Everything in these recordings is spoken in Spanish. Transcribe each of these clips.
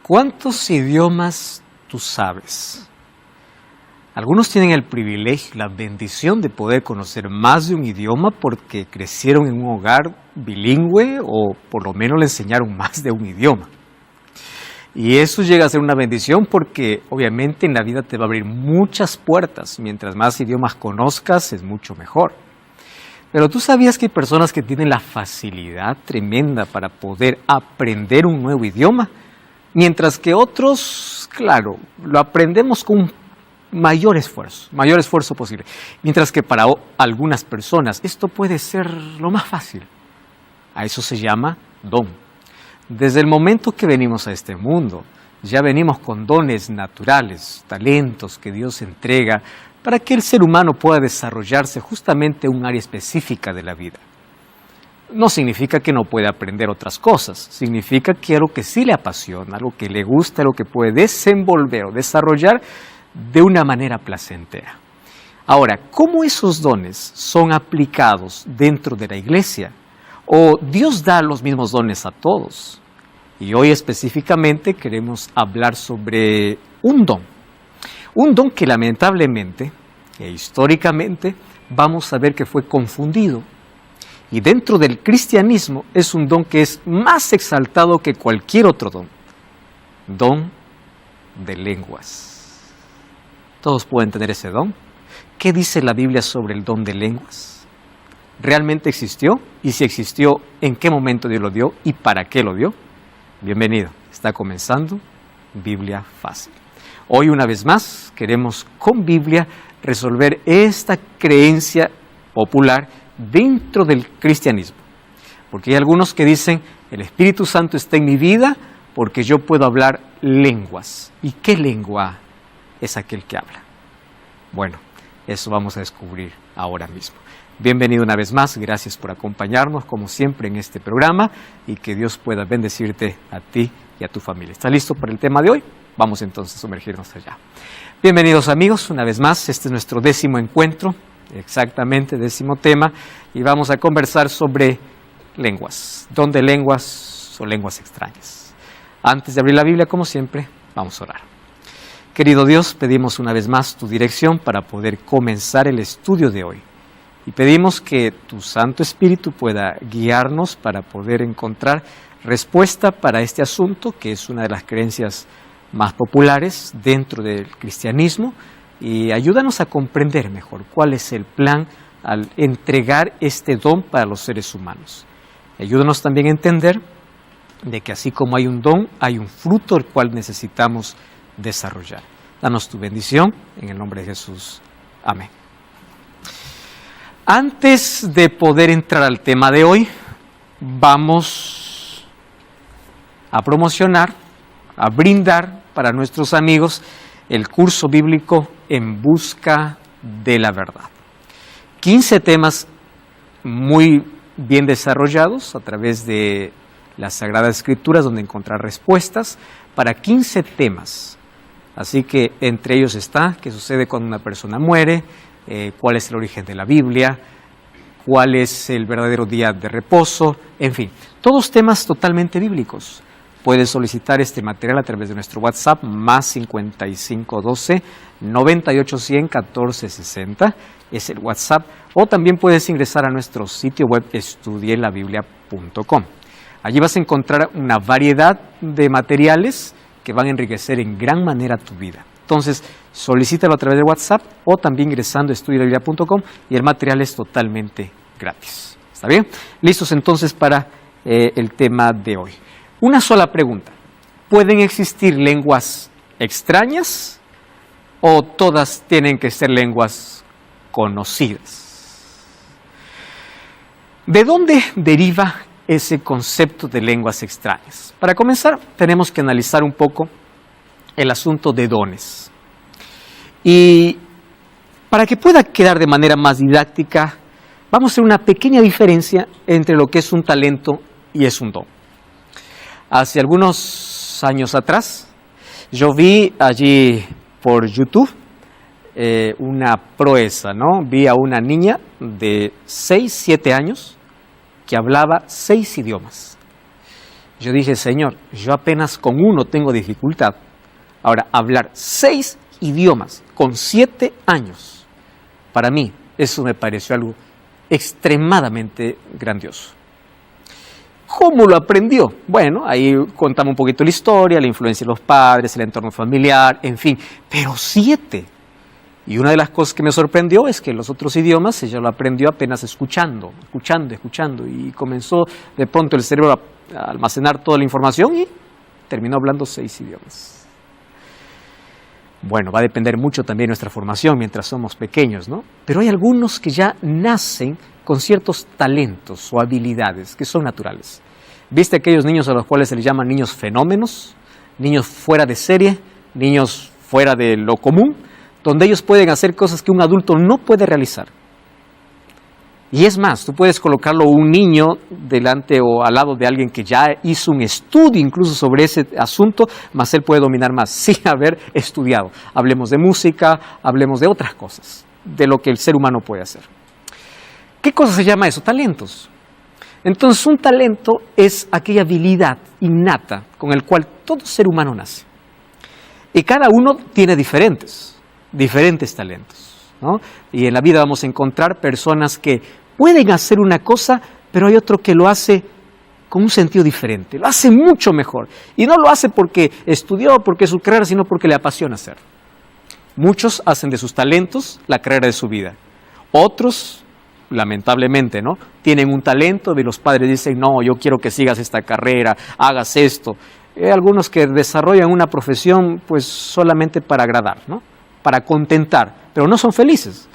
¿Cuántos idiomas tú sabes? Algunos tienen el privilegio, la bendición de poder conocer más de un idioma porque crecieron en un hogar bilingüe o por lo menos le enseñaron más de un idioma. Y eso llega a ser una bendición porque obviamente en la vida te va a abrir muchas puertas. Mientras más idiomas conozcas es mucho mejor. Pero tú sabías que hay personas que tienen la facilidad tremenda para poder aprender un nuevo idioma, mientras que otros, claro, lo aprendemos con un mayor esfuerzo posible. Mientras que para algunas personas esto puede ser lo más fácil. A eso se llama don. Desde el momento que venimos a este mundo, ya venimos con dones naturales, talentos que Dios entrega para que el ser humano pueda desarrollarse justamente en un área específica de la vida. No significa que no pueda aprender otras cosas, significa que algo que sí le apasiona, algo que le gusta, algo que puede desenvolver o desarrollar de una manera placentera. Ahora, ¿cómo esos dones son aplicados dentro de la iglesia? ¿O Dios da los mismos dones a todos? Y hoy específicamente queremos hablar sobre un don que lamentablemente e históricamente vamos a ver que fue confundido. Y dentro del cristianismo es un don que es más exaltado que cualquier otro don de lenguas. ¿Todos pueden tener ese don? ¿Qué dice la Biblia sobre el don de lenguas? ¿Realmente existió? Y si existió, ¿en qué momento Dios lo dio y para qué lo dio? Bienvenido, está comenzando Biblia Fácil. Hoy una vez más queremos con Biblia resolver esta creencia popular dentro del cristianismo. Porque hay algunos que dicen, el Espíritu Santo está en mi vida porque yo puedo hablar lenguas. ¿Y qué lengua es aquel que habla? Bueno, eso vamos a descubrir ahora mismo. Bienvenido una vez más, gracias por acompañarnos como siempre en este programa y que Dios pueda bendecirte a ti y a tu familia. ¿Estás listo para el tema de hoy? Vamos entonces a sumergirnos allá. Bienvenidos amigos, una vez más, este es nuestro 10º encuentro, exactamente 10º tema, y vamos a conversar sobre lenguas, don de lenguas o lenguas extrañas. Antes de abrir la Biblia, como siempre, vamos a orar. Querido Dios, pedimos una vez más tu dirección para poder comenzar el estudio de hoy. Y pedimos que tu Santo Espíritu pueda guiarnos para poder encontrar respuesta para este asunto, que es una de las creencias más populares dentro del cristianismo, y ayúdanos a comprender mejor cuál es el plan al entregar este don para los seres humanos. Ayúdanos también a entender de que así como hay un don, hay un fruto el cual necesitamos desarrollar. Danos tu bendición, en el nombre de Jesús. Amén. Antes de poder entrar al tema de hoy, vamos a promocionar, a brindar para nuestros amigos el curso bíblico En Busca de la Verdad. 15 temas muy bien desarrollados a través de las Sagradas Escrituras, donde encontrar respuestas para 15 temas. Así que entre ellos está qué sucede cuando una persona muere, cuál es el origen de la Biblia, cuál es el verdadero día de reposo, en fin, todos temas totalmente bíblicos. Puedes solicitar este material a través de nuestro WhatsApp, más 5512 9810 1460, es el WhatsApp, o también puedes ingresar a nuestro sitio web estudielabiblia.com. Allí vas a encontrar una variedad de materiales que van a enriquecer en gran manera tu vida. Entonces, solicítalo a través de WhatsApp o también ingresando a estudielabiblia.com y el material es totalmente gratis. ¿Está bien? Listos entonces para el tema de hoy. Una sola pregunta. ¿Pueden existir lenguas extrañas o todas tienen que ser lenguas conocidas? ¿De dónde deriva ese concepto de lenguas extrañas? Para comenzar, tenemos que analizar un poco el asunto de dones. Y para que pueda quedar de manera más didáctica, vamos a hacer una pequeña diferencia entre lo que es un talento y es un don. Hace algunos años atrás, yo vi allí por YouTube una proeza, ¿no? Vi a una niña de 6, 7 años que hablaba 6 idiomas. Yo dije, Señor, yo apenas con uno tengo dificultad. Ahora, hablar 6 idiomas con 7 años, para mí eso me pareció algo extremadamente grandioso. ¿Cómo lo aprendió? Bueno, ahí contamos un poquito la historia, la influencia de los padres, el entorno familiar, en fin, pero 7. Y una de las cosas que me sorprendió es que los otros idiomas ella lo aprendió apenas escuchando, y comenzó de pronto el cerebro a almacenar toda la información y terminó hablando 6 idiomas. Bueno, va a depender mucho también de nuestra formación mientras somos pequeños, ¿no? Pero hay algunos que ya nacen con ciertos talentos o habilidades que son naturales. ¿Viste aquellos niños a los cuales se les llaman niños fenómenos? Niños fuera de serie, niños fuera de lo común, donde ellos pueden hacer cosas que un adulto no puede realizar. Y es más, tú puedes colocarlo un niño delante o al lado de alguien que ya hizo un estudio incluso sobre ese asunto, más él puede dominar más sin haber estudiado. Hablemos de música, hablemos de otras cosas, de lo que el ser humano puede hacer. ¿Qué cosa se llama eso? Talentos. Entonces, un talento es aquella habilidad innata con el cual todo ser humano nace. Y cada uno tiene diferentes talentos, ¿no? Y en la vida vamos a encontrar personas que pueden hacer una cosa, pero hay otro que lo hace con un sentido diferente, lo hace mucho mejor. Y no lo hace porque estudió, porque es su carrera, sino porque le apasiona hacer. Muchos hacen de sus talentos la carrera de su vida. Otros, lamentablemente, ¿no?, tienen un talento y los padres dicen, no, yo quiero que sigas esta carrera, hagas esto. Hay algunos que desarrollan una profesión pues solamente para agradar, ¿no?, para contentar, pero no son felices.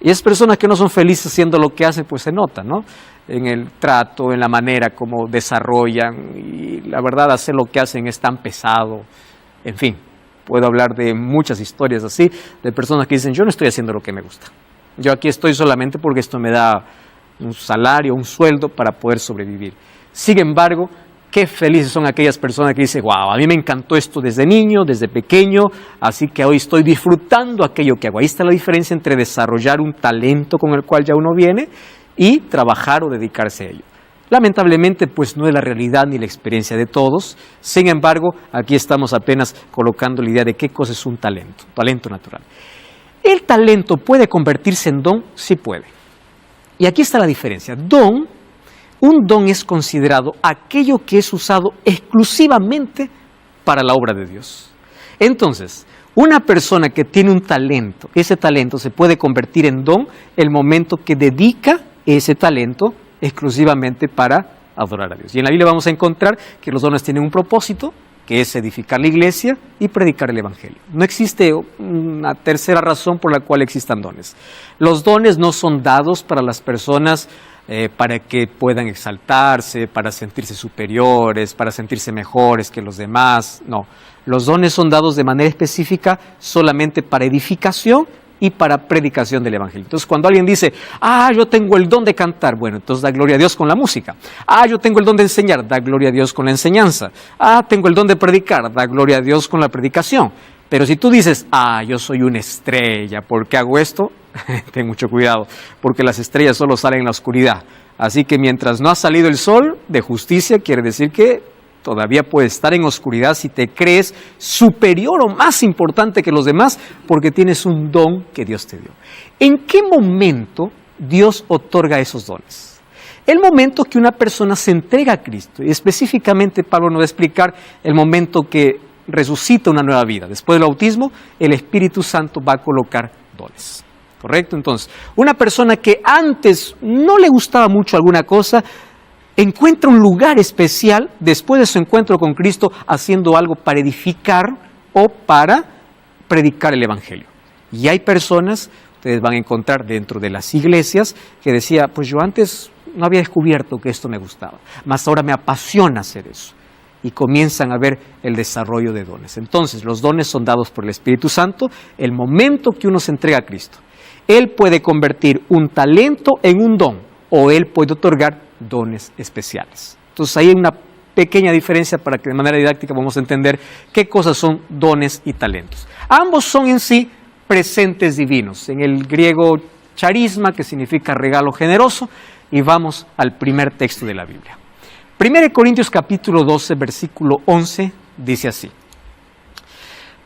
Y es personas que no son felices haciendo lo que hacen, pues se nota, ¿no?, en el trato, en la manera como desarrollan, y la verdad hacer lo que hacen es tan pesado. En fin, puedo hablar de muchas historias así, de personas que dicen, yo no estoy haciendo lo que me gusta. Yo aquí estoy solamente porque esto me da un salario, un sueldo para poder sobrevivir. Sin embargo, qué felices son aquellas personas que dicen, wow, a mí me encantó esto desde niño, desde pequeño, así que hoy estoy disfrutando aquello que hago. Ahí está la diferencia entre desarrollar un talento con el cual ya uno viene y trabajar o dedicarse a ello. Lamentablemente, pues no es la realidad ni la experiencia de todos. Sin embargo, aquí estamos apenas colocando la idea de qué cosa es un talento natural. ¿El talento puede convertirse en don? Sí puede. Y aquí está la diferencia. Un don es considerado aquello que es usado exclusivamente para la obra de Dios. Entonces, una persona que tiene un talento, ese talento se puede convertir en don el momento que dedica ese talento exclusivamente para adorar a Dios. Y en la Biblia vamos a encontrar que los dones tienen un propósito, que es edificar la iglesia y predicar el Evangelio. No existe una tercera razón por la cual existan dones. Los dones no son dados para las personas para que puedan exaltarse, para sentirse superiores, para sentirse mejores que los demás. No, los dones son dados de manera específica solamente para edificación y para predicación del Evangelio. Entonces, cuando alguien dice, yo tengo el don de cantar, bueno, entonces da gloria a Dios con la música. Yo tengo el don de enseñar, da gloria a Dios con la enseñanza. Tengo el don de predicar, da gloria a Dios con la predicación. Pero si tú dices, yo soy una estrella, ¿por qué hago esto? Ten mucho cuidado, porque las estrellas solo salen en la oscuridad. Así que mientras no ha salido el sol de justicia, quiere decir que todavía puedes estar en oscuridad si te crees superior o más importante que los demás porque tienes un don que Dios te dio. ¿En qué momento Dios otorga esos dones? El momento que una persona se entrega a Cristo. Y específicamente Pablo nos va a explicar el momento que resucita una nueva vida. Después del bautismo, el Espíritu Santo va a colocar dones. ¿Correcto? Entonces, una persona que antes no le gustaba mucho alguna cosa, encuentra un lugar especial después de su encuentro con Cristo haciendo algo para edificar o para predicar el Evangelio. Y hay personas, ustedes van a encontrar dentro de las iglesias, que decía, pues yo antes no había descubierto que esto me gustaba, mas ahora me apasiona hacer eso. Y comienzan a ver el desarrollo de dones. Entonces, los dones son dados por el Espíritu Santo el momento que uno se entrega a Cristo. Él puede convertir un talento en un don, o Él puede otorgar dones especiales. Entonces ahí hay una pequeña diferencia para que de manera didáctica vamos a entender qué cosas son dones y talentos. Ambos son en sí presentes divinos. En el griego charisma, que significa regalo generoso, y vamos al primer texto de la Biblia. 1 Corintios capítulo 12, versículo 11, dice así: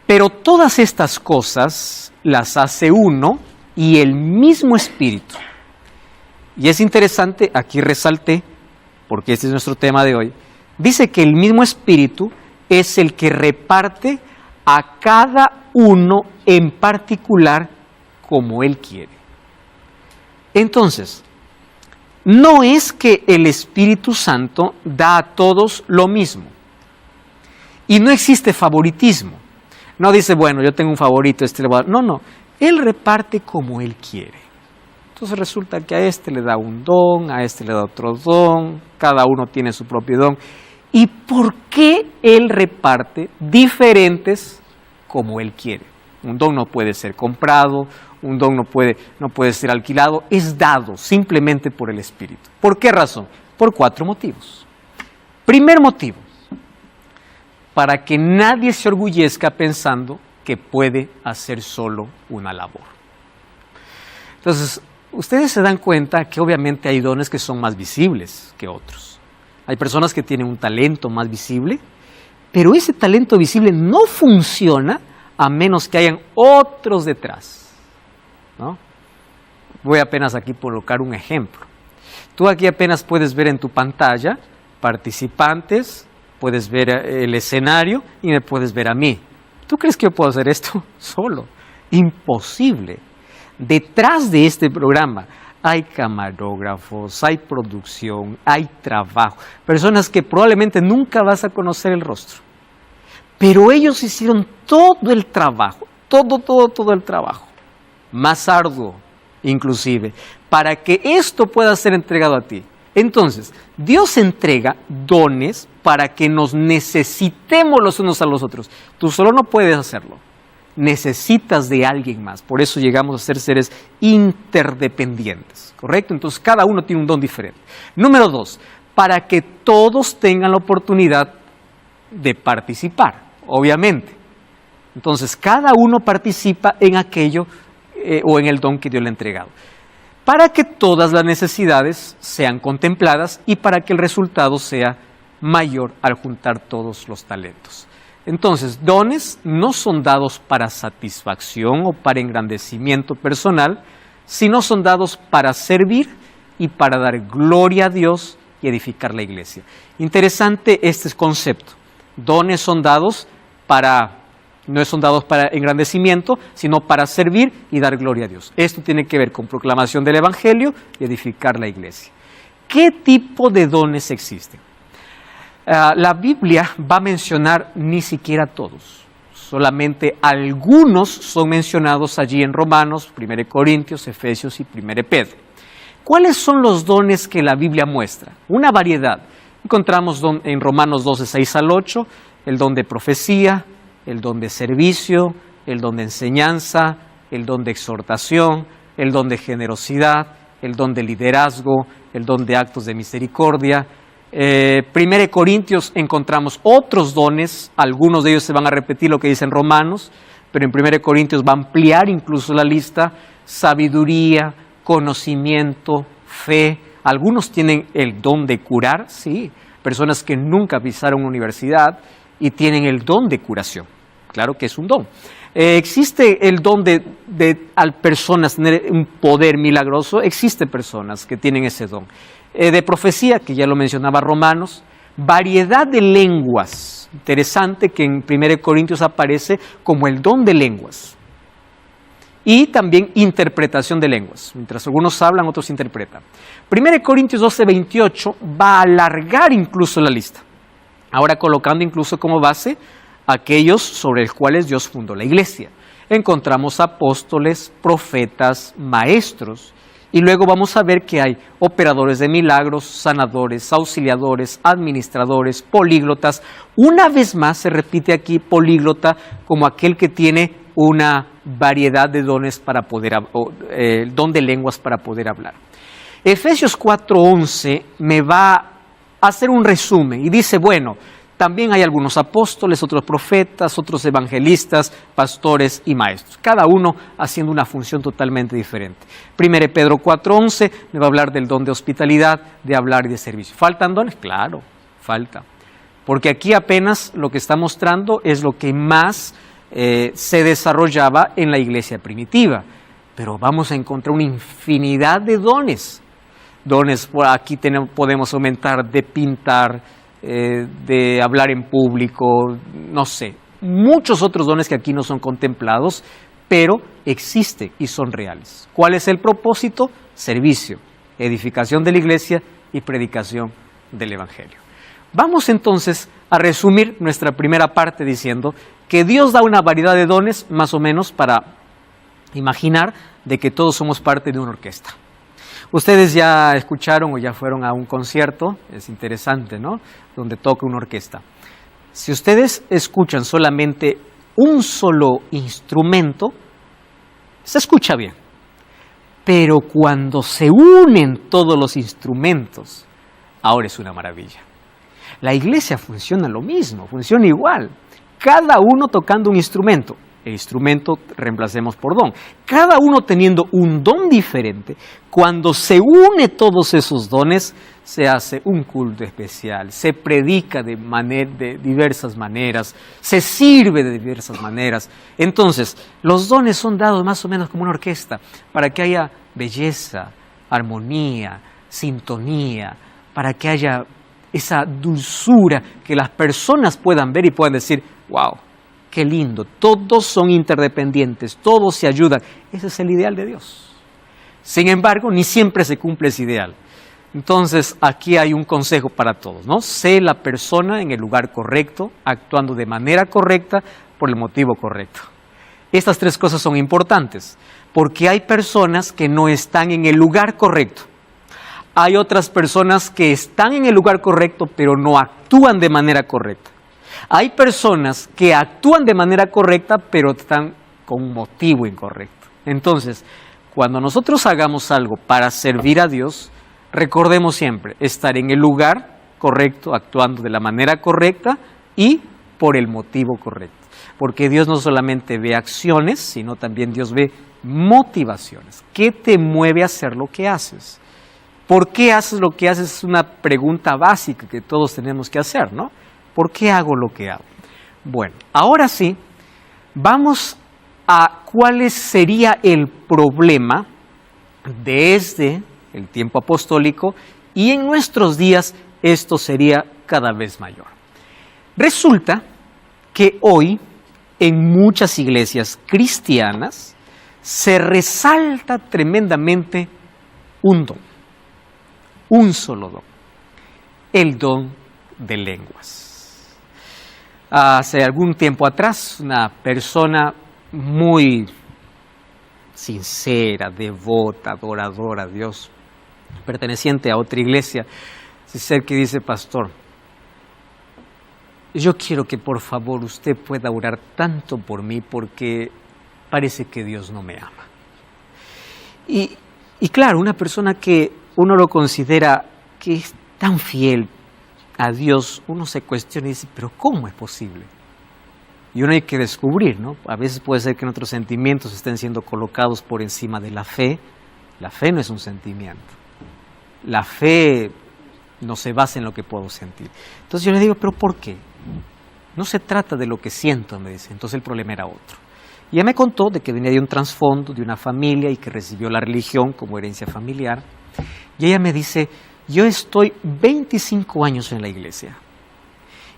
pero todas estas cosas las hace uno y el mismo Espíritu. Y es interesante, aquí resalté, porque este es nuestro tema de hoy, dice que el mismo Espíritu es el que reparte a cada uno en particular como Él quiere. Entonces, no es que el Espíritu Santo da a todos lo mismo. Y no existe favoritismo. No dice, bueno, yo tengo un favorito, le voy a dar. No. Él reparte como Él quiere. Entonces resulta que a este le da un don, a este le da otro don, cada uno tiene su propio don. ¿Y por qué Él reparte diferentes como Él quiere? Un don no puede ser comprado, un don no puede ser alquilado, es dado simplemente por el Espíritu. ¿Por qué razón? Por 4 motivos. Primer motivo, para que nadie se orgullezca pensando que puede hacer solo una labor. Entonces, ustedes se dan cuenta que obviamente hay dones que son más visibles que otros. Hay personas que tienen un talento más visible, pero ese talento visible no funciona a menos que hayan otros detrás, ¿no? Voy apenas aquí a colocar un ejemplo. Tú aquí apenas puedes ver en tu pantalla participantes, puedes ver el escenario y me puedes ver a mí. ¿Tú crees que yo puedo hacer esto solo? Imposible. Detrás de este programa hay camarógrafos, hay producción, hay trabajo, personas que probablemente nunca vas a conocer el rostro. Pero ellos hicieron todo el trabajo, todo el trabajo, más arduo inclusive, para que esto pueda ser entregado a ti. Entonces, Dios entrega dones para que nos necesitemos los unos a los otros. Tú solo no puedes hacerlo, necesitas de alguien más. Por eso llegamos a ser seres interdependientes, ¿correcto? Entonces, cada uno tiene un don diferente. Número 2, para que todos tengan la oportunidad de participar, obviamente. Entonces, cada uno participa en aquello o en el don que Dios le ha entregado, para que todas las necesidades sean contempladas y para que el resultado sea mayor al juntar todos los talentos. Entonces, dones no son dados para satisfacción o para engrandecimiento personal, sino son dados para servir y para dar gloria a Dios y edificar la iglesia. Interesante este concepto. Dones son dados no son dados para engrandecimiento, sino para servir y dar gloria a Dios. Esto tiene que ver con proclamación del Evangelio y edificar la iglesia. ¿Qué tipo de dones existen? La Biblia va a mencionar ni siquiera todos, solamente algunos son mencionados allí en Romanos, 1 Corintios, Efesios y 1 Pedro. ¿Cuáles son los dones que la Biblia muestra? Una variedad. Encontramos en Romanos 12, 6 al 8, el don de profecía, el don de servicio, el don de enseñanza, el don de exhortación, el don de generosidad, el don de liderazgo, el don de actos de misericordia. 1 Corintios encontramos otros dones, algunos de ellos se van a repetir lo que dice en Romanos, pero en 1 Corintios va a ampliar incluso la lista: sabiduría, conocimiento, fe. Algunos tienen el don de curar, sí, personas que nunca pisaron una universidad y tienen el don de curación. Claro que es un don. Existe el don de personas tener un poder milagroso, existen personas que tienen ese don. De profecía, que ya lo mencionaba Romanos, variedad de lenguas. Interesante que en 1 Corintios aparece como el don de lenguas. Y también interpretación de lenguas. Mientras algunos hablan, otros interpretan. 1 Corintios 12, 28 va a alargar incluso la lista. Ahora colocando incluso como base aquellos sobre los cuales Dios fundó la iglesia. Encontramos apóstoles, profetas, maestros, y luego vamos a ver que hay operadores de milagros, sanadores, auxiliadores, administradores, políglotas. Una vez más se repite aquí políglota como aquel que tiene una variedad de dones para poder, don de lenguas para poder hablar. Efesios 4:11 me va a hacer un resumen y dice, bueno, también hay algunos apóstoles, otros profetas, otros evangelistas, pastores y maestros, cada uno haciendo una función totalmente diferente. 1 Pedro 4:11 me va a hablar del don de hospitalidad, de hablar y de servicio. ¿Faltan dones? Claro, falta. Porque aquí apenas lo que está mostrando es lo que más se desarrollaba en la iglesia primitiva. Pero vamos a encontrar una infinidad de dones. Dones, por aquí podemos aumentar de pintar, de hablar en público, no sé. Muchos otros dones que aquí no son contemplados, pero existen y son reales. ¿Cuál es el propósito? Servicio, edificación de la iglesia y predicación del Evangelio. Vamos entonces a resumir nuestra primera parte diciendo que Dios da una variedad de dones, más o menos para imaginar de que todos somos parte de una orquesta. Ustedes ya escucharon o ya fueron a un concierto, es interesante, ¿no? Donde toca una orquesta. Si ustedes escuchan solamente un solo instrumento, se escucha bien. Pero cuando se unen todos los instrumentos, ahora es una maravilla. La iglesia funciona lo mismo, funciona igual. Cada uno tocando un instrumento. El instrumento reemplacemos por don. Cada uno teniendo un don diferente. Cuando se une todos esos dones, se hace un culto especial, se predica de diversas maneras, se sirve de diversas maneras. Entonces, los dones son dados más o menos como una orquesta, para que haya belleza, armonía, sintonía, para que haya esa dulzura, que las personas puedan ver y puedan decir, wow, qué lindo, todos son interdependientes, todos se ayudan. Ese es el ideal de Dios. Sin embargo, ni siempre se cumple ese ideal. Entonces, aquí hay un consejo para todos, ¿no? Sé la persona en el lugar correcto, actuando de manera correcta, por el motivo correcto. Estas tres cosas son importantes, porque hay personas que no están en el lugar correcto. Hay otras personas que están en el lugar correcto, pero no actúan de manera correcta. Hay personas que actúan de manera correcta, pero están con un motivo incorrecto. Entonces, cuando nosotros hagamos algo para servir a Dios, recordemos siempre estar en el lugar correcto, actuando de la manera correcta y por el motivo correcto. Porque Dios no solamente ve acciones, sino también Dios ve motivaciones. ¿Qué te mueve a hacer lo que haces? ¿Por qué haces lo que haces? Es una pregunta básica que todos tenemos que hacer, ¿no? ¿Por qué hago lo que hago? Bueno, ahora sí, vamos a cuál sería el problema desde el tiempo apostólico y en nuestros días esto sería cada vez mayor. Resulta que hoy en muchas iglesias cristianas se resalta tremendamente un don, un solo don, el don de lenguas. Hace algún tiempo atrás, una persona muy sincera, devota, adoradora a Dios, perteneciente a otra iglesia, se acerca y dice, pastor, yo quiero que por favor usted pueda orar tanto por mí porque parece que Dios no me ama. Y claro, una persona que uno lo considera que es tan fiel a Dios, uno se cuestiona y dice, pero ¿cómo es posible? Y uno hay que descubrir, ¿no? A veces puede ser que nuestros sentimientos estén siendo colocados por encima de la fe. La fe no es un sentimiento. La fe no se basa en lo que puedo sentir. Entonces yo le digo, ¿pero por qué? No se trata de lo que siento, me dice. Entonces el problema era otro. Y ella me contó de que venía de un trasfondo, de una familia y que recibió la religión como herencia familiar. Y ella me dice, yo estoy 25 años en la iglesia.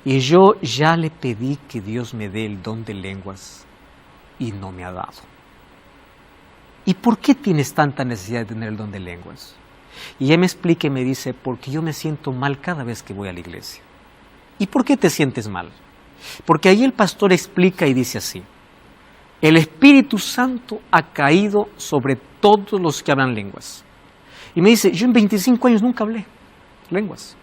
Y yo ya le pedí que Dios me dé el don de lenguas y no me ha dado. ¿Y por qué tienes tanta necesidad de tener el don de lenguas? Y ella me explica y me dice, porque yo me siento mal cada vez que voy a la iglesia. ¿Y por qué te sientes mal? Porque ahí el pastor explica y dice así, el Espíritu Santo ha caído sobre todos los que hablan lenguas. Y me dice, yo en 25 años nunca hablé lenguas.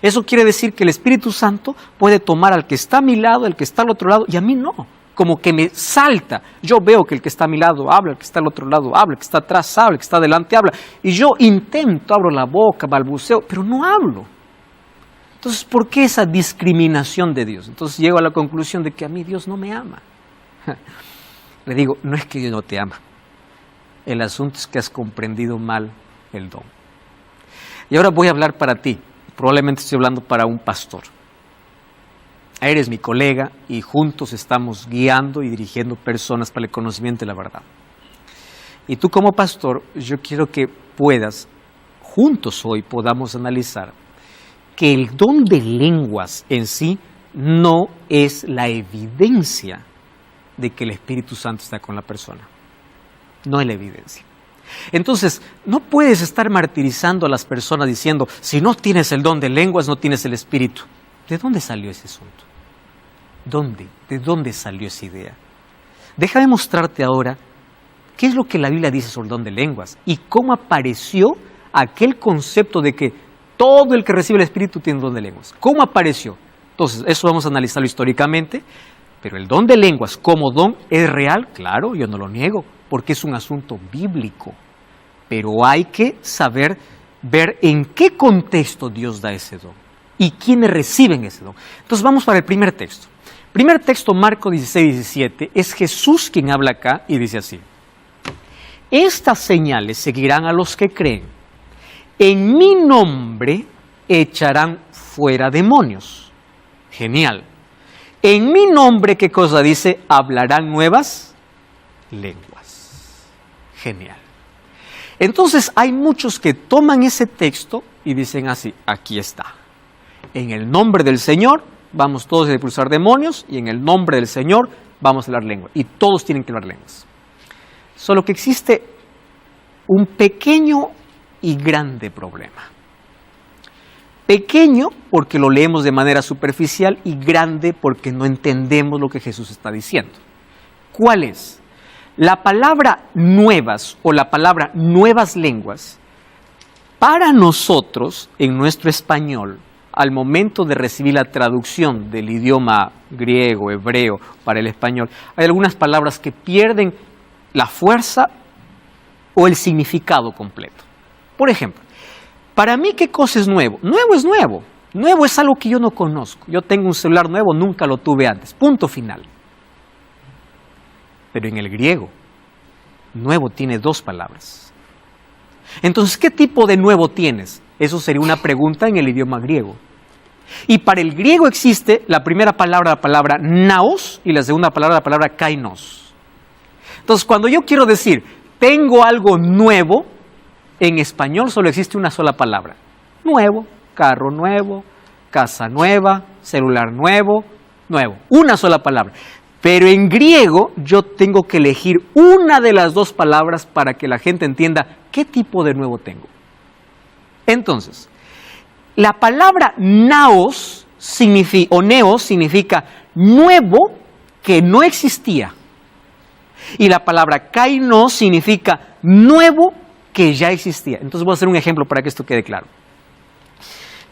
Eso quiere decir que el Espíritu Santo puede tomar al que está a mi lado, al que está al otro lado, y a mí no. Como que me salta. Yo veo que el que está a mi lado habla, el que está al otro lado habla, el que está atrás habla, el que está adelante habla. Y yo intento, abro la boca, balbuceo, pero no hablo. Entonces, ¿por qué esa discriminación de Dios? Entonces llego a la conclusión de que a mí Dios no me ama. Le digo, no es que Dios no te ama. El asunto es que has comprendido mal el don. Y ahora voy a hablar para ti. probablemente estoy hablando para un pastor. Eres mi colega y juntos estamos guiando y dirigiendo personas para el conocimiento de la verdad. Y tú como pastor, yo quiero que puedas, juntos hoy podamos analizar que el don de lenguas en sí no es la evidencia de que el Espíritu Santo está con la persona. No es la evidencia. Entonces, no puedes estar martirizando a las personas diciendo, si no tienes el don de lenguas, no tienes el Espíritu. ¿De dónde salió ese asunto? ¿Dónde? ¿De dónde salió esa idea? Déjame mostrarte ahora qué es lo que la Biblia dice sobre el don de lenguas y cómo apareció aquel concepto de que todo el que recibe el Espíritu tiene un don de lenguas. ¿Cómo apareció? Entonces, eso vamos a analizarlo históricamente, pero el don de lenguas como don es real, claro, yo no lo niego, porque es un asunto bíblico, pero hay que saber ver en qué contexto Dios da ese don y quiénes reciben ese don. Entonces vamos para el primer texto. Primer texto, Marcos 16:17, es Jesús quien habla acá y dice así: estas señales seguirán a los que creen. En mi nombre echarán fuera demonios. Genial. En mi nombre, ¿qué cosa dice? Hablarán nuevas lenguas. Genial. Entonces hay muchos que toman ese texto y dicen así, aquí está. En el nombre del Señor vamos todos a expulsar demonios y en el nombre del Señor vamos a hablar lenguas. Y todos tienen que hablar lenguas. Solo que existe un pequeño y grande problema. Pequeño porque lo leemos de manera superficial y grande porque no entendemos lo que Jesús está diciendo. ¿Cuál es? La palabra nuevas o la palabra nuevas lenguas, para nosotros, en nuestro español, al momento de recibir la traducción del idioma griego, hebreo, para el español, hay algunas palabras que pierden la fuerza o el significado completo. Por ejemplo, para mí, ¿qué cosa es nuevo? Nuevo es nuevo. Nuevo es algo que yo no conozco. Yo tengo un celular nuevo, nunca lo tuve antes. Punto final. Pero en el griego, nuevo tiene dos palabras. Entonces, ¿qué tipo de nuevo tienes? Eso sería una pregunta en el idioma griego. Y para el griego existe la primera palabra, la palabra naos, y la segunda palabra, la palabra kainos. Entonces, cuando yo quiero decir, tengo algo nuevo, en español solo existe una sola palabra. Nuevo, carro nuevo, casa nueva, celular nuevo, nuevo. Una sola palabra. Pero en griego yo tengo que elegir una de las dos palabras para que la gente entienda qué tipo de nuevo tengo. Entonces, la palabra naos o neos significa nuevo que no existía. Y la palabra kainos significa nuevo que ya existía. Entonces voy a hacer un ejemplo para que esto quede claro.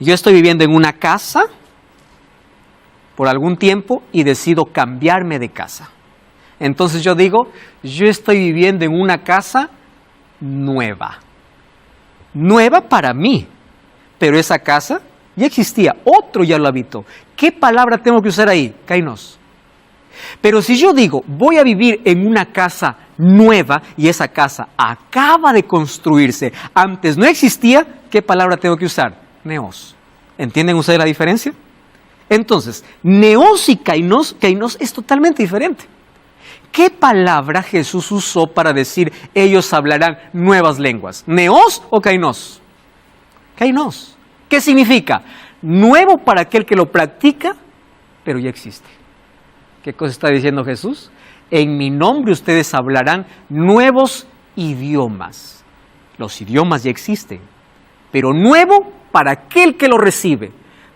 Yo estoy viviendo en una casa por algún tiempo y decido cambiarme de casa. Entonces yo digo, yo estoy viviendo en una casa nueva. Nueva para mí, pero esa casa ya existía, otro ya lo habitó. ¿Qué palabra tengo que usar ahí? Kainos. Pero si yo digo, voy a vivir en una casa nueva y esa casa acaba de construirse, antes no existía, ¿qué palabra tengo que usar? Neos. ¿Entienden ustedes la diferencia? Entonces, neos y kainos es totalmente diferente. ¿Qué palabra Jesús usó para decir ellos hablarán nuevas lenguas? ¿Neos o kainos? Kainos. ¿Qué significa? Nuevo para aquel que lo practica, pero ya existe. ¿Qué cosa está diciendo Jesús? En mi nombre ustedes hablarán nuevos idiomas. Los idiomas ya existen, pero nuevo para aquel que lo recibe,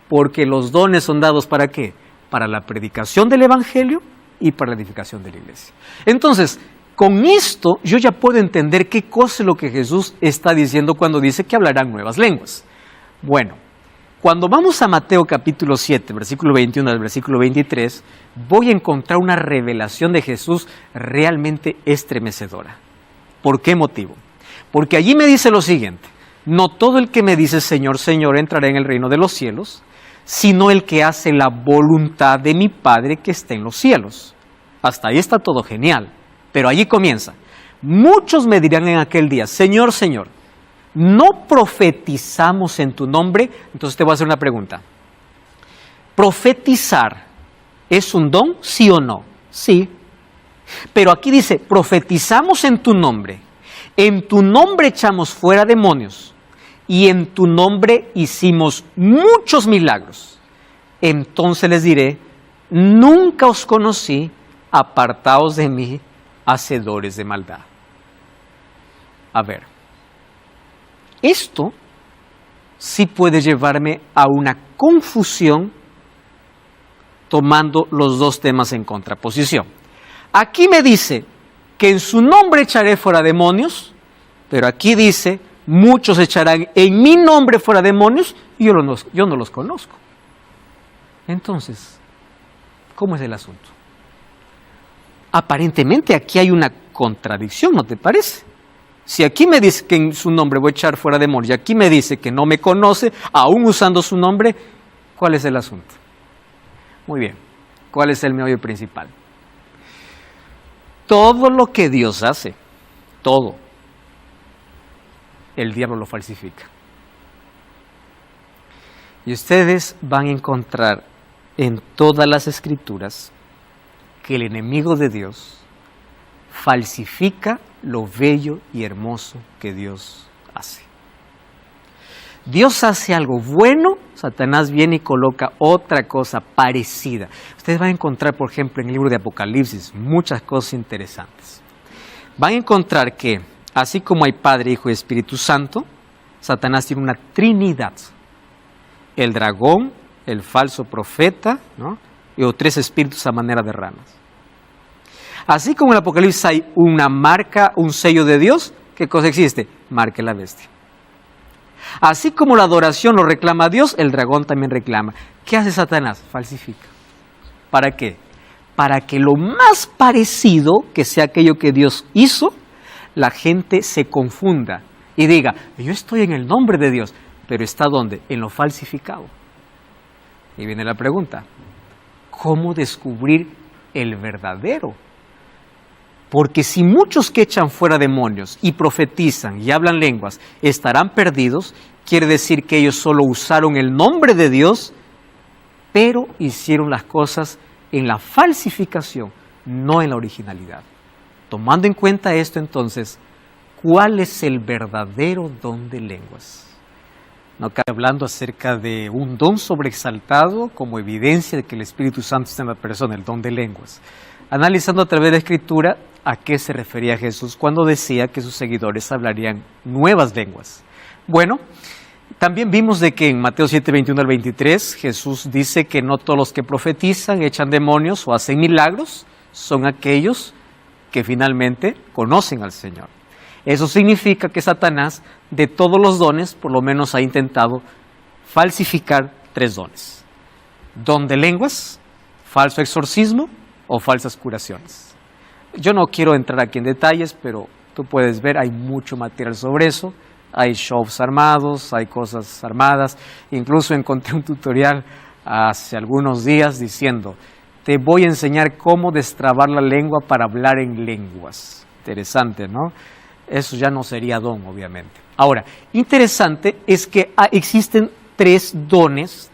porque los dones son dados ¿para qué? Para la predicación del Evangelio y para la edificación de la iglesia. Entonces, con esto yo ya puedo entender qué cosa es lo que Jesús está diciendo cuando dice que hablarán nuevas lenguas. Bueno, cuando vamos a Mateo capítulo 7, versículo 21 al versículo 23, voy a encontrar una revelación de Jesús realmente estremecedora. ¿Por qué motivo? Porque allí me dice lo siguiente: no todo el que me dice Señor, Señor entrará en el reino de los cielos, sino el que hace la voluntad de mi Padre que está en los cielos. Hasta ahí está todo genial, pero allí comienza. Muchos me dirán en aquel día, Señor, Señor, no profetizamos en tu nombre. Entonces te voy a hacer una pregunta. ¿Profetizar es un don, sí o no? Sí. Pero aquí dice, profetizamos en tu nombre echamos fuera demonios y en tu nombre hicimos muchos milagros. Entonces les diré, nunca os conocí, apartaos de mí, hacedores de maldad. A ver, esto sí puede llevarme a una confusión tomando los dos temas en contraposición. Aquí me dice que en su nombre echaré fuera demonios, pero aquí dice, muchos echarán en mi nombre fuera demonios y yo no los conozco. Entonces, ¿cómo es el asunto? Aparentemente aquí hay una contradicción, ¿no te parece? Si aquí me dice que en su nombre voy a echar fuera demonios y aquí me dice que no me conoce, aún usando su nombre, ¿cuál es el asunto? Muy bien, ¿cuál es el meollo principal? Todo lo que Dios hace, todo, el diablo lo falsifica. Y ustedes van a encontrar en todas las escrituras que el enemigo de Dios falsifica lo bello y hermoso que Dios hace. Dios hace algo bueno, Satanás viene y coloca otra cosa parecida. Ustedes van a encontrar, por ejemplo, en el libro de Apocalipsis, muchas cosas interesantes. Van a encontrar que, así como hay Padre, Hijo y Espíritu Santo, Satanás tiene una trinidad. El dragón, el falso profeta, ¿no? Y tres espíritus a manera de ranas. Así como en el Apocalipsis hay una marca, un sello de Dios, ¿qué cosa existe? Marca de la bestia. Así como la adoración lo reclama Dios, el dragón también reclama. ¿Qué hace Satanás? Falsifica. ¿Para qué? Para que lo más parecido que sea aquello que Dios hizo, la gente se confunda y diga, yo estoy en el nombre de Dios, pero ¿está dónde? En lo falsificado. Y viene la pregunta, ¿cómo descubrir el verdadero? Porque si muchos que echan fuera demonios y profetizan y hablan lenguas estarán perdidos, quiere decir que ellos solo usaron el nombre de Dios, pero hicieron las cosas en la falsificación, no en la originalidad. Tomando en cuenta esto entonces, ¿cuál es el verdadero don de lenguas? No cabe hablando acerca de un don sobreexaltado como evidencia de que el Espíritu Santo está en la persona, el don de lenguas. Analizando a través de la Escritura, ¿a qué se refería Jesús cuando decía que sus seguidores hablarían nuevas lenguas? Bueno, también vimos de que en Mateo 7, 21 al 23, Jesús dice que no todos los que profetizan, echan demonios o hacen milagros, son aquellos que finalmente conocen al Señor. Eso significa que Satanás, de todos los dones, por lo menos ha intentado falsificar 3 dones. Don de lenguas, falso exorcismo o falsas curaciones. Yo no quiero entrar aquí en detalles, pero tú puedes ver, hay mucho material sobre eso. Hay shows armados, hay cosas armadas. Incluso encontré un tutorial hace algunos días diciendo, te voy a enseñar cómo destrabar la lengua para hablar en lenguas. Interesante, ¿no? Eso ya no sería don, obviamente. Ahora, interesante es que existen 3 dones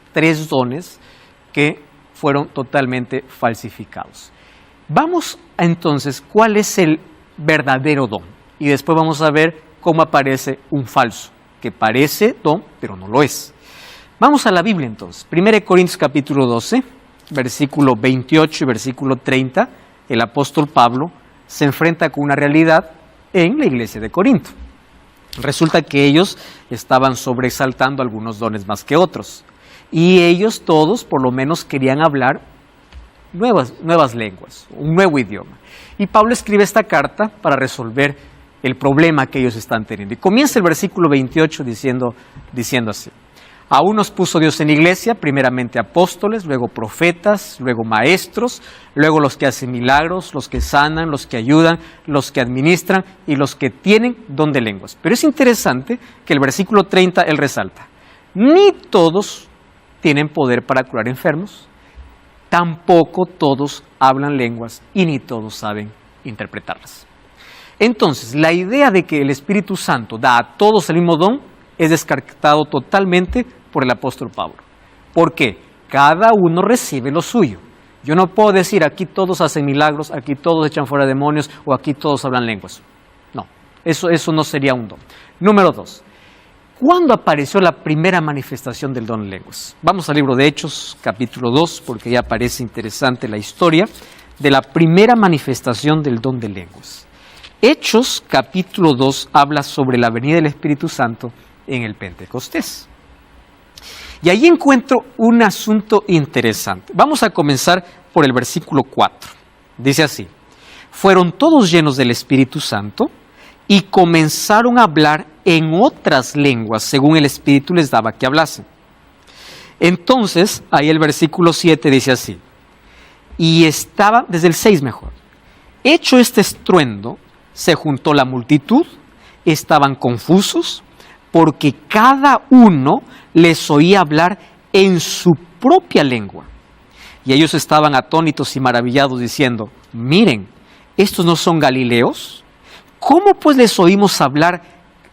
que fueron totalmente falsificados. Vamos entonces, ¿cuál es el verdadero don? Y después vamos a ver cómo aparece un falso, que parece don, pero no lo es. Vamos a la Biblia entonces. 1 Corintios capítulo 12, versículo 28 y versículo 30, el apóstol Pablo se enfrenta con una realidad en la iglesia de Corinto. Resulta que ellos estaban sobreexaltando algunos dones más que otros. Y ellos todos, por lo menos, querían hablar nuevas lenguas, un nuevo idioma. Y Pablo escribe esta carta para resolver el problema que ellos están teniendo. Y comienza el versículo 28 diciendo así. A unos puso Dios en la iglesia, primeramente apóstoles, luego profetas, luego maestros, luego los que hacen milagros, los que sanan, los que ayudan, los que administran y los que tienen don de lenguas. Pero es interesante que el versículo 30 él resalta, ni todos tienen poder para curar enfermos, tampoco todos hablan lenguas y ni todos saben interpretarlas. Entonces, la idea de que el Espíritu Santo da a todos el mismo don es descartado totalmente por el apóstol Pablo. ¿Por qué? Cada uno recibe lo suyo. Yo no puedo decir aquí todos hacen milagros, aquí todos echan fuera demonios o aquí todos hablan lenguas. No, eso no sería un don. Número 2. ¿Cuándo apareció la primera manifestación del don de lenguas? Vamos al libro de Hechos, capítulo 2, porque ya parece interesante la historia de la primera manifestación del don de lenguas. Hechos, capítulo 2, habla sobre la venida del Espíritu Santo en el Pentecostés. Y ahí encuentro un asunto interesante. Vamos a comenzar por el versículo 4. Dice así: fueron todos llenos del Espíritu Santo y comenzaron a hablar en otras lenguas, según el Espíritu les daba que hablasen. Entonces, ahí el versículo 7 dice así: y estaba, desde el 6 mejor, hecho este estruendo, se juntó la multitud, estaban confusos, porque cada uno les oía hablar en su propia lengua. Y ellos estaban atónitos y maravillados, diciendo: miren, ¿estos no son galileos? ¿Cómo pues les oímos hablar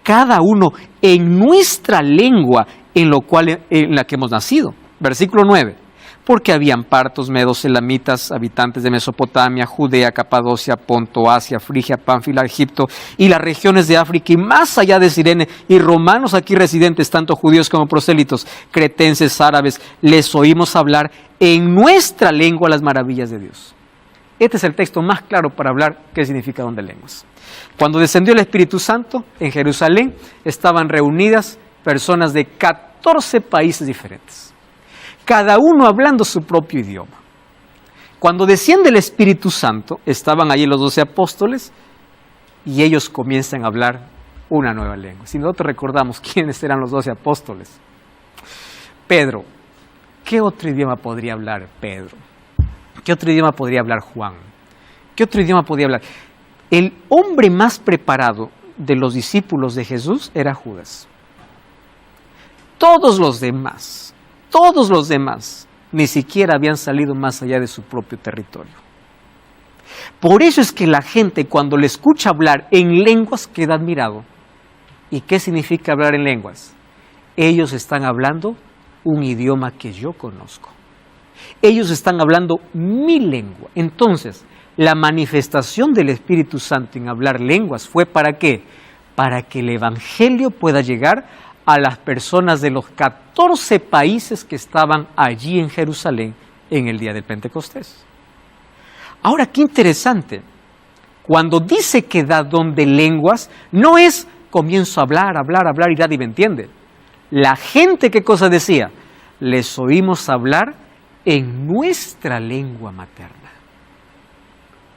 cada uno en nuestra lengua en la que hemos nacido? Versículo 9. Porque habían partos, medos, elamitas, habitantes de Mesopotamia, Judea, Capadocia, Ponto, Asia, Frigia, Pánfila, Egipto y las regiones de África y más allá de Cirene, y romanos aquí residentes, tanto judíos como prosélitos, cretenses, árabes, les oímos hablar en nuestra lengua las maravillas de Dios. Este es el texto más claro para hablar qué significa don de lenguas. Cuando descendió el Espíritu Santo en Jerusalén, estaban reunidas personas de 14 países diferentes, cada uno hablando su propio idioma. Cuando desciende el Espíritu Santo, estaban allí los 12 apóstoles y ellos comienzan a hablar una nueva lengua. Si nosotros recordamos quiénes eran los 12 apóstoles. Pedro, ¿qué otro idioma podría hablar Pedro? ¿Qué otro idioma podría hablar Juan? ¿Qué otro idioma podría hablar? El hombre más preparado de los discípulos de Jesús era Judas. Todos los demás ni siquiera habían salido más allá de su propio territorio. Por eso es que la gente, cuando le escucha hablar en lenguas, queda admirado. ¿Y qué significa hablar en lenguas? Ellos están hablando un idioma que yo conozco. Ellos están hablando mi lengua. Entonces, la manifestación del Espíritu Santo en hablar lenguas fue ¿para qué? Para que el Evangelio pueda llegar a las personas de los 14 países que estaban allí en Jerusalén en el día del Pentecostés. Ahora, qué interesante. Cuando dice que da don de lenguas, no es comienzo a hablar y nadie me entiende. La gente, ¿qué cosa decía? Les oímos hablar en nuestra lengua materna.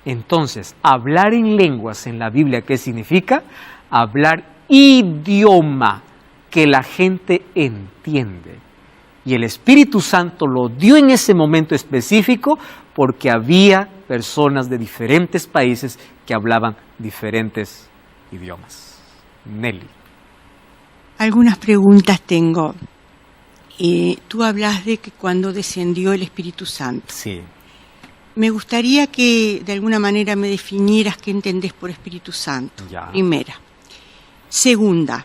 Entonces, hablar en lenguas en la Biblia, ¿qué significa? Hablar idioma que la gente entiende. Y el Espíritu Santo lo dio en ese momento específico porque había personas de diferentes países que hablaban diferentes idiomas. Nelly. Algunas preguntas tengo. Tú hablas de que cuando descendió el Espíritu Santo. Sí. Me gustaría que de alguna manera me definieras qué entendés por Espíritu Santo. Ya. Primera. Segunda,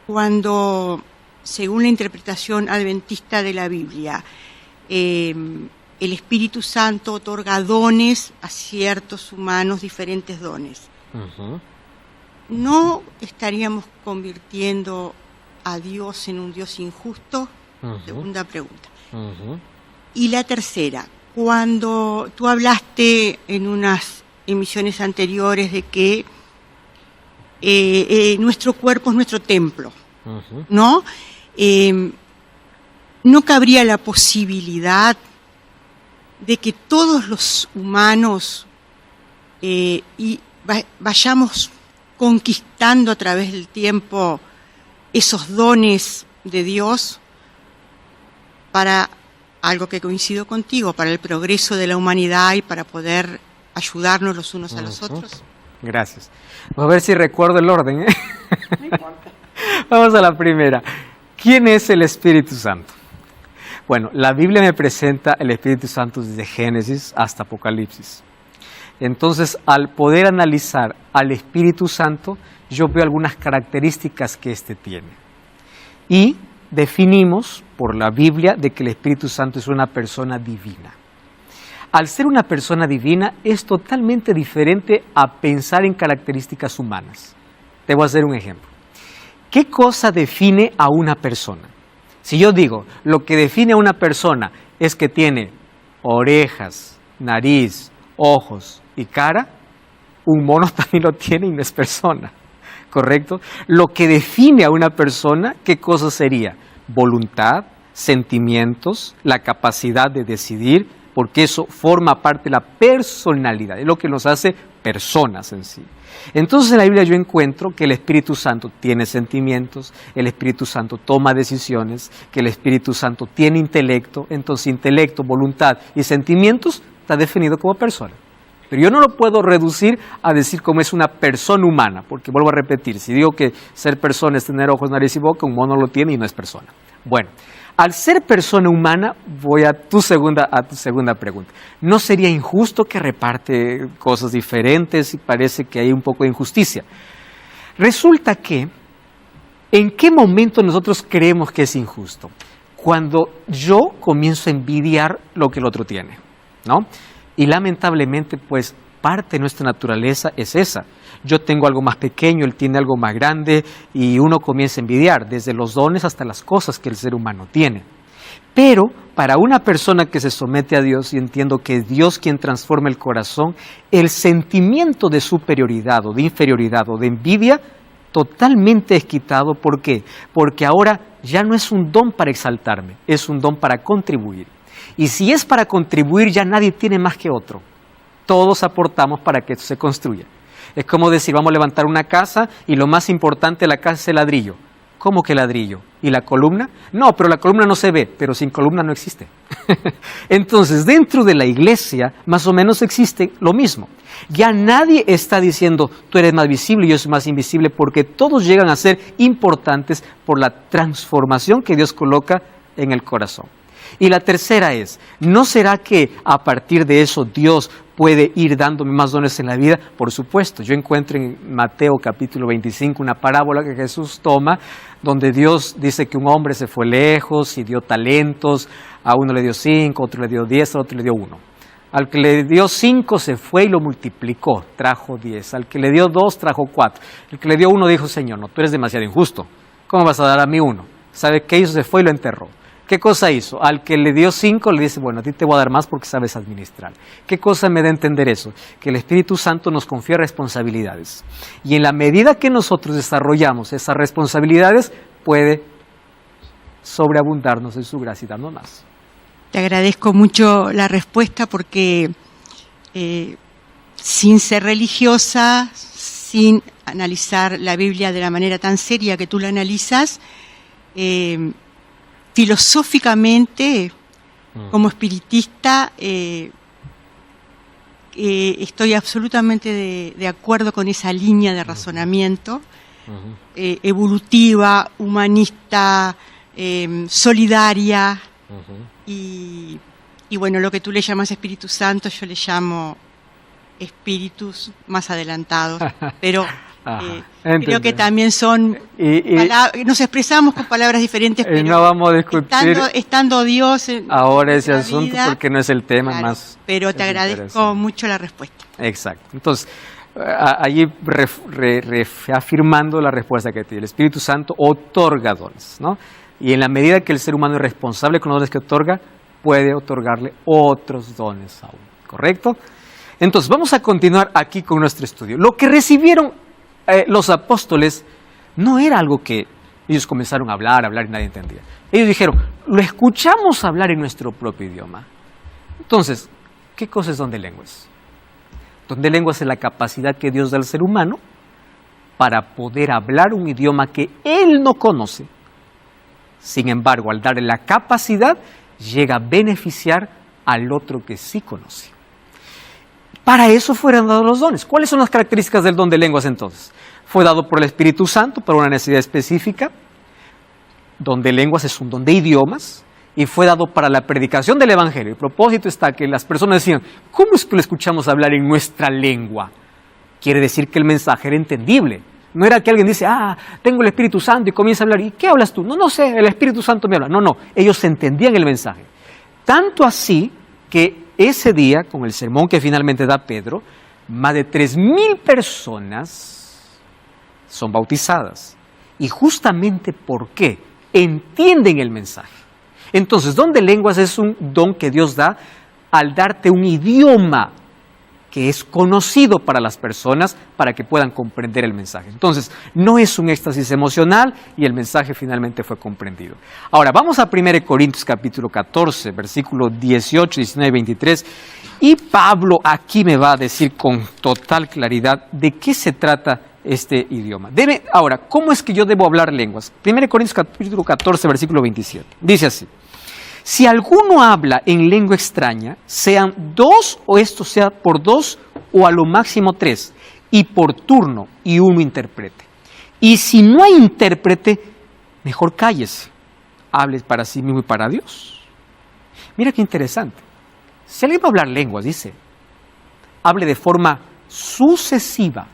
cuando, según la interpretación adventista de la Biblia, el Espíritu Santo otorga dones a ciertos humanos, diferentes dones. Uh-huh. ¿No estaríamos convirtiendo a Dios en un Dios injusto? Uh-huh. Segunda pregunta. Uh-huh. Y la tercera, cuando tú hablaste en unas emisiones anteriores de que nuestro cuerpo es nuestro templo, uh-huh, ¿no? ¿No cabría la posibilidad de que todos los humanos vayamos conquistando a través del tiempo esos dones de Dios para algo que coincido contigo, para el progreso de la humanidad y para poder ayudarnos los unos a los otros? Gracias. Vamos a ver si recuerdo el orden, ¿eh? No importa. Vamos a la primera. ¿Quién es el Espíritu Santo? Bueno, la Biblia me presenta el Espíritu Santo desde Génesis hasta Apocalipsis. Entonces, al poder analizar al Espíritu Santo, yo veo algunas características que éste tiene. Y definimos por la Biblia de que el Espíritu Santo es una persona divina. Al ser una persona divina es totalmente diferente a pensar en características humanas. Te voy a hacer un ejemplo. ¿Qué cosa define a una persona? Si yo digo, lo que define a una persona es que tiene orejas, nariz, ojos y cara, un mono también lo tiene y no es persona, ¿correcto? Lo que define a una persona, ¿qué cosa sería? Voluntad, sentimientos, la capacidad de decidir, porque eso forma parte de la personalidad, es lo que nos hace personas en sí. Entonces en la Biblia yo encuentro que el Espíritu Santo tiene sentimientos, el Espíritu Santo toma decisiones, que el Espíritu Santo tiene intelecto, entonces intelecto, voluntad y sentimientos está definido como persona. Pero yo no lo puedo reducir a decir cómo es una persona humana, porque vuelvo a repetir, si digo que ser persona es tener ojos, nariz y boca, un mono lo tiene y no es persona. Bueno, al ser persona humana, voy a tu segunda pregunta. ¿No sería injusto que reparte cosas diferentes y parece que hay un poco de injusticia? Resulta que, ¿en qué momento nosotros creemos que es injusto? Cuando yo comienzo a envidiar lo que el otro tiene, ¿no? Y lamentablemente, pues, parte de nuestra naturaleza es esa. Yo tengo algo más pequeño, él tiene algo más grande y uno comienza a envidiar, desde los dones hasta las cosas que el ser humano tiene. Pero para una persona que se somete a Dios, y entiendo que es Dios quien transforma el corazón, el sentimiento de superioridad o de inferioridad o de envidia totalmente es quitado. ¿Por qué? Porque ahora ya no es un don para exaltarme, es un don para contribuir. Y si es para contribuir, ya nadie tiene más que otro. Todos aportamos para que esto se construya. Es como decir, vamos a levantar una casa y lo más importante de la casa es el ladrillo. ¿Cómo que ladrillo? ¿Y la columna? No, pero la columna no se ve, pero sin columna no existe. Entonces, dentro de la iglesia, más o menos existe lo mismo. Ya nadie está diciendo, tú eres más visible y yo soy más invisible, porque todos llegan a ser importantes por la transformación que Dios coloca en el corazón. Y la tercera es, ¿no será que a partir de eso Dios puede ir dándome más dones en la vida? Por supuesto, yo encuentro en Mateo capítulo 25 una parábola que Jesús toma, donde Dios dice que un hombre se fue lejos y dio talentos, a uno le dio 5, a otro le dio 10, a otro le dio 1. Al que le dio 5 se fue y lo multiplicó, trajo 10. Al que le dio 2 trajo 4. El que le dio 1 dijo, Señor, no, tú eres demasiado injusto, ¿cómo vas a dar a mí 1? ¿Sabe qué hizo? Se fue y lo enterró. ¿Qué cosa hizo? Al que le dio 5 le dice, bueno, a ti te voy a dar más porque sabes administrar. ¿Qué cosa me da a entender eso? Que el Espíritu Santo nos confía responsabilidades. Y en la medida que nosotros desarrollamos esas responsabilidades, puede sobreabundarnos en su gracia y darnos más. Te agradezco mucho la respuesta porque sin ser religiosa, sin analizar la Biblia de la manera tan seria que tú la analizas, filosóficamente, como espiritista, estoy absolutamente de acuerdo con esa línea de razonamiento evolutiva, humanista, solidaria, y bueno, lo que tú le llamas Espíritu Santo, yo le llamo espíritus más adelantados, pero creo que también son nos expresamos con palabras diferentes, pero no vamos a discutir estando Dios ahora ese asunto vida, porque no es el tema, claro, más. Pero te agradezco mucho la respuesta. Exacto. Entonces, allí reafirmando la respuesta que tiene, el Espíritu Santo otorga dones, ¿no? Y en la medida que el ser humano es responsable con los dones que otorga, puede otorgarle otros dones aún, ¿correcto? Entonces, vamos a continuar aquí con nuestro estudio. Lo que recibieron los apóstoles no era algo que ellos comenzaron a hablar y nadie entendía. Ellos dijeron, lo escuchamos hablar en nuestro propio idioma. Entonces, ¿qué cosa es don de lenguas? Don de lenguas es la capacidad que Dios da al ser humano para poder hablar un idioma que él no conoce. Sin embargo, al darle la capacidad, llega a beneficiar al otro que sí conoce. Para eso fueron dados los dones. ¿Cuáles son las características del don de lenguas entonces? Fue dado por el Espíritu Santo para una necesidad específica. Don de lenguas es un don de idiomas y fue dado para la predicación del Evangelio. El propósito está que las personas decían, ¿cómo es que lo escuchamos hablar en nuestra lengua? Quiere decir que el mensaje era entendible. No era que alguien dice, tengo el Espíritu Santo y comienza a hablar. ¿Y qué hablas tú? No sé, el Espíritu Santo me habla. No, ellos entendían el mensaje. Tanto así que ese día, con el sermón que finalmente da Pedro, más de 3,000 personas son bautizadas. Y justamente ¿por qué? Entienden el mensaje. Entonces, don de lenguas es un don que Dios da al darte un idioma que es conocido para las personas para que puedan comprender el mensaje. Entonces, no es un éxtasis emocional y el mensaje finalmente fue comprendido. Ahora, vamos a 1 Corintios capítulo 14, versículo 18, 19 y 23. Y Pablo aquí me va a decir con total claridad de qué se trata este idioma. Ahora, ¿cómo es que yo debo hablar lenguas? 1 Corintios capítulo 14, versículo 27. Dice así. Si alguno habla en lengua extraña, sean 2 o esto sea por 2 o a lo máximo 3, y por turno y uno interprete. Y si no hay intérprete, mejor cállese, hable para sí mismo y para Dios. Mira qué interesante. Si alguien va a hablar lenguas, dice, hable de forma sucesiva,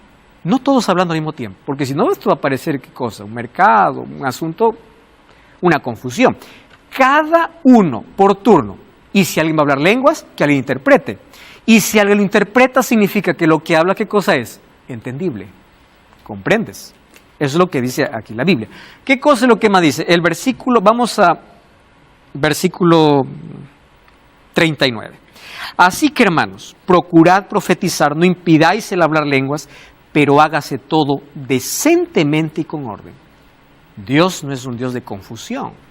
no todos hablando al mismo tiempo, porque si no esto va a parecer qué cosa, un mercado, un asunto, una confusión. Cada uno por turno. Y si alguien va a hablar lenguas, que alguien interprete. Y si alguien lo interpreta, significa que lo que habla, ¿qué cosa es? Entendible. ¿Comprendes? Eso es lo que dice aquí la Biblia. ¿Qué cosa es lo que más dice? El versículo, vamos a versículo 39. Así que, hermanos, procurad profetizar, no impidáis el hablar lenguas, pero hágase todo decentemente y con orden. Dios no es un Dios de confusión.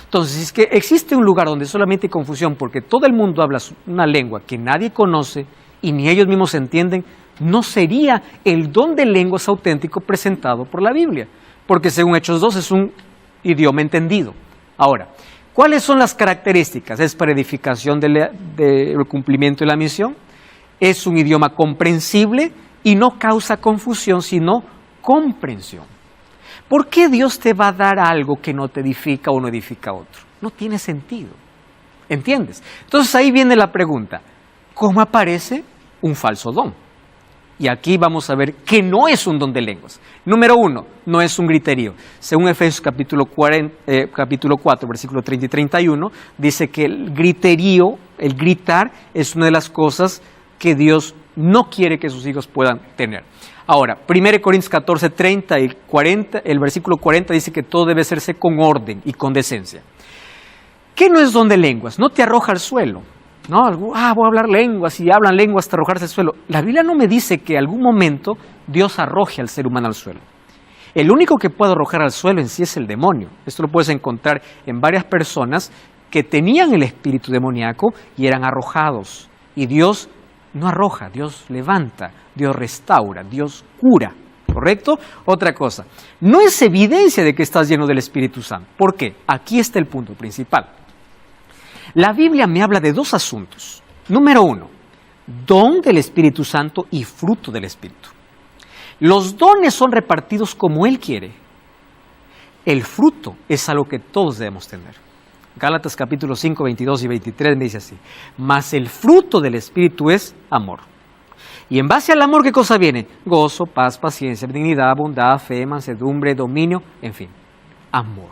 Entonces, si es que existe un lugar donde solamente hay confusión porque todo el mundo habla una lengua que nadie conoce y ni ellos mismos entienden, no sería el don de lenguas auténtico presentado por la Biblia, porque según Hechos 2 es un idioma entendido. Ahora, ¿cuáles son las características? Es para edificación del cumplimiento de la misión, es un idioma comprensible y no causa confusión, sino comprensión. ¿Por qué Dios te va a dar algo que no te edifica o no edifica a otro? No tiene sentido. ¿Entiendes? Entonces ahí viene la pregunta, ¿cómo aparece un falso don? Y aquí vamos a ver que no es un don de lenguas. Número 1, no es un griterío. Según Efesios capítulo 4, versículo 30 y 31, dice que el griterío, el gritar, es una de las cosas que Dios no quiere que sus hijos puedan tener. Ahora, 1 Corintios 14, 30 y 40, el versículo 40 dice que todo debe hacerse con orden y con decencia. ¿Qué no es don de lenguas? No te arroja al suelo. No, voy a hablar lenguas y hablan lenguas hasta arrojarse al suelo. La Biblia no me dice que en algún momento Dios arroje al ser humano al suelo. El único que puede arrojar al suelo en sí es el demonio. Esto lo puedes encontrar en varias personas que tenían el espíritu demoníaco y eran arrojados. Y Dios no arroja, Dios levanta, Dios restaura, Dios cura, ¿correcto? Otra cosa, no es evidencia de que estás lleno del Espíritu Santo. ¿Por qué? Aquí está el punto principal. La Biblia me habla de 2 asuntos. Número 1, don del Espíritu Santo y fruto del Espíritu. Los dones son repartidos como Él quiere. El fruto es algo que todos debemos tener. Gálatas capítulo 5, 22 y 23 me dice así, mas el fruto del Espíritu es amor. Y en base al amor, ¿qué cosa viene? Gozo, paz, paciencia, benignidad, bondad, fe, mansedumbre, dominio, en fin, amor.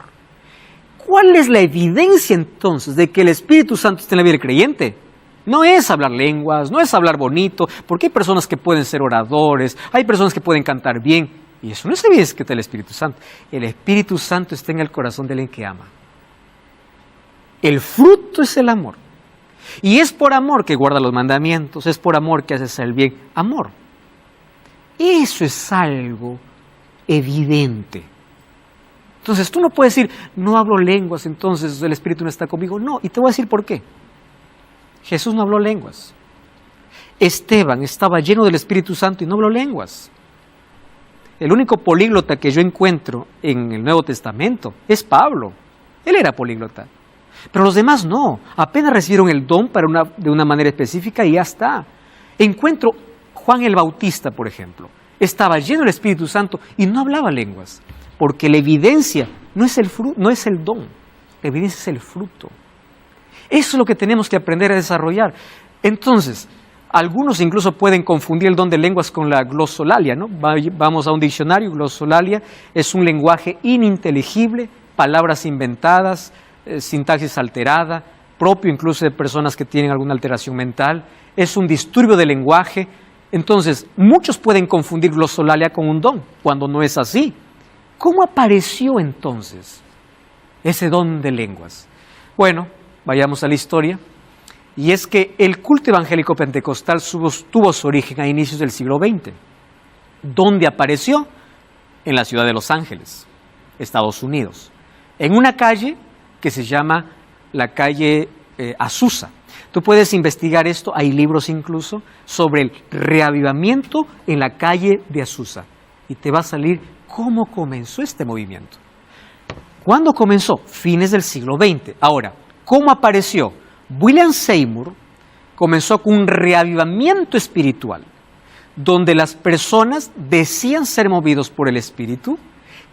¿Cuál es la evidencia entonces de que el Espíritu Santo está en la vida del creyente? No es hablar lenguas, no es hablar bonito, porque hay personas que pueden ser oradores, hay personas que pueden cantar bien, y eso no es evidencia que está el Espíritu Santo. El Espíritu Santo está en el corazón de alguien que ama. El fruto es el amor. Y es por amor que guarda los mandamientos, es por amor que haces el bien. Amor. Eso es algo evidente. Entonces tú no puedes decir, no hablo lenguas, entonces el Espíritu no está conmigo. No, y te voy a decir por qué. Jesús no habló lenguas. Esteban estaba lleno del Espíritu Santo y no habló lenguas. El único políglota que yo encuentro en el Nuevo Testamento es Pablo. Él era políglota. Pero los demás no, apenas recibieron el don de una manera específica y ya está. Encuentro Juan el Bautista, por ejemplo, estaba lleno del Espíritu Santo y no hablaba lenguas, porque la evidencia no es el don, la evidencia es el fruto. Eso es lo que tenemos que aprender a desarrollar. Entonces, algunos incluso pueden confundir el don de lenguas con la glosolalia, ¿no? Vamos a un diccionario. Glosolalia es un lenguaje ininteligible, palabras inventadas, sintaxis alterada, propio incluso de personas que tienen alguna alteración mental. Es un disturbio de lenguaje. Entonces, muchos pueden confundir glosolalia con un don, cuando no es así. ¿Cómo apareció entonces ese don de lenguas? Bueno, vayamos a la historia. Y es que el culto evangélico pentecostal tuvo su origen a inicios del siglo XX. ¿Dónde apareció? En la ciudad de Los Ángeles, Estados Unidos, en una calle que se llama la calle Azusa. Tú puedes investigar esto, hay libros incluso sobre el reavivamiento en la calle de Azusa y te va a salir cómo comenzó este movimiento. ¿Cuándo comenzó? Fines del siglo XX. Ahora, ¿cómo apareció? William Seymour comenzó con un reavivamiento espiritual, donde las personas decían ser movidos por el Espíritu,